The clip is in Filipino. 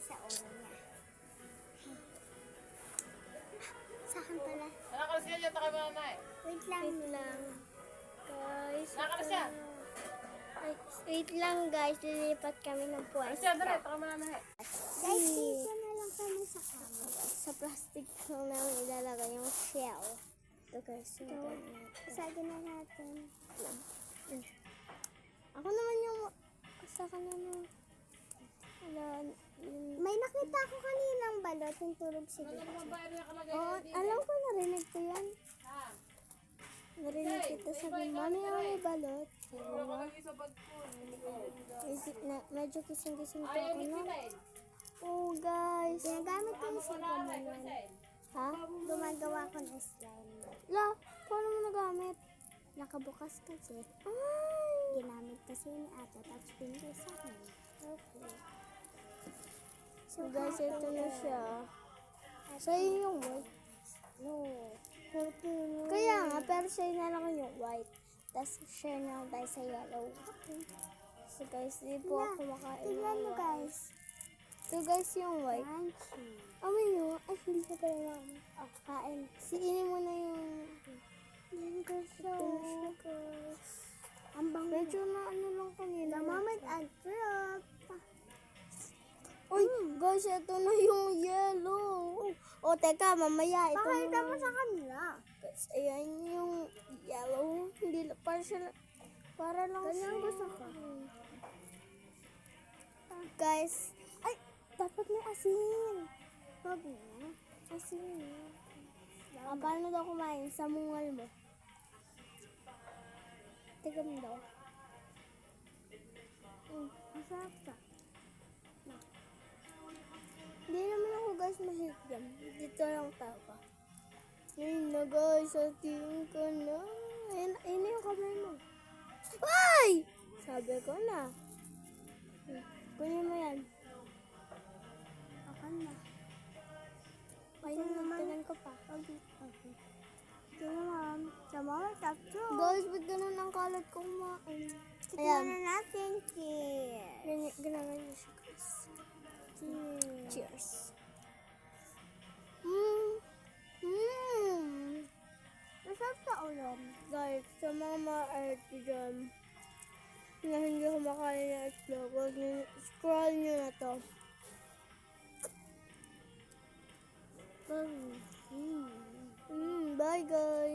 sa ulo niya. Sa akin pala. Nakakalas ka dyan, takay mo na eh. Wait lang. Wait lang. Guys, Nakakalas ito yan. na. Ay, wait lang guys, lilipat kami ng Alas pwesto. yan, dali, takay mo na eh. Guys, dito na lang kami sa kama. Sa plastic lang namin ilalagay yung shell. Ito guys, yung Ito. ganyan. Isagin na natin. Ako naman yung sa kanina. Wala. May nakita ko kaninang balot yung tulog sa Ano dito. naman ba yung nakalagay Oo, na din? alam ko narinig ko yan. Ha? Narinig kita sabi, mami ako may balot. Wala ko lagi sa bag ko. Medyo kising-kising pa Ayaw ako ni na. Pitain. Oh guys. Ginagamit ko yung cellphone mo nun. Ha? Gumagawa ko ng slime. La, paano mo nagamit? Nakabukas kasi. Ay! Ginamit kasi ni ate. Tapos pinigay sa akin. Okay. So guys, ito na siya. Sa'yo yung white. No. Kaya nga, pero sa'yo na lang yung white. Tapos share na lang tayo sa yellow. So guys, di po ako kumakain Tignan ng mo white. guys. So guys, yung white. Crunchy. Amoy nyo. Ay, hindi ka pala naman. Ah, kain. Siinin mo na yung... Yan ko siya. Ito na siya guys. Ang bango. Medyo na ano lang kanina. The moment I drop. Uy, guys, ito na yung yellow. O, teka, mamaya. Ito Pakita muna. mo sa kanila. Guys, ayan yung yellow. Hindi, para siya, para lang Ganyan siya. gusto ko. Guys, ay, dapat may asin. Huwag na. Asin. Paano daw kumain? Sa mungal mo. Tigam daw. Masarap ka. Hindi naman ako guys mahigam. Dito lang tayo. Ayun na guys, ating ko na. Ayun yung kamay mo. Ay! Sabi ko na. Kunin mo yan. Ako na. Ay, nagtagan ko pa. Ito naman. Sa mga tatlo. Guys, ba't ganun ang kalat kong kumain? Tignan na natin. Cheers. Ganyan niya siya guys. Cheers. Cheers. Mmm. Mmm. Masarap sa ulam. Guys, sa mga ma-arte dyan na hindi kumakain ng itlog, huwag niyo, scroll nyo na to. Bye guys.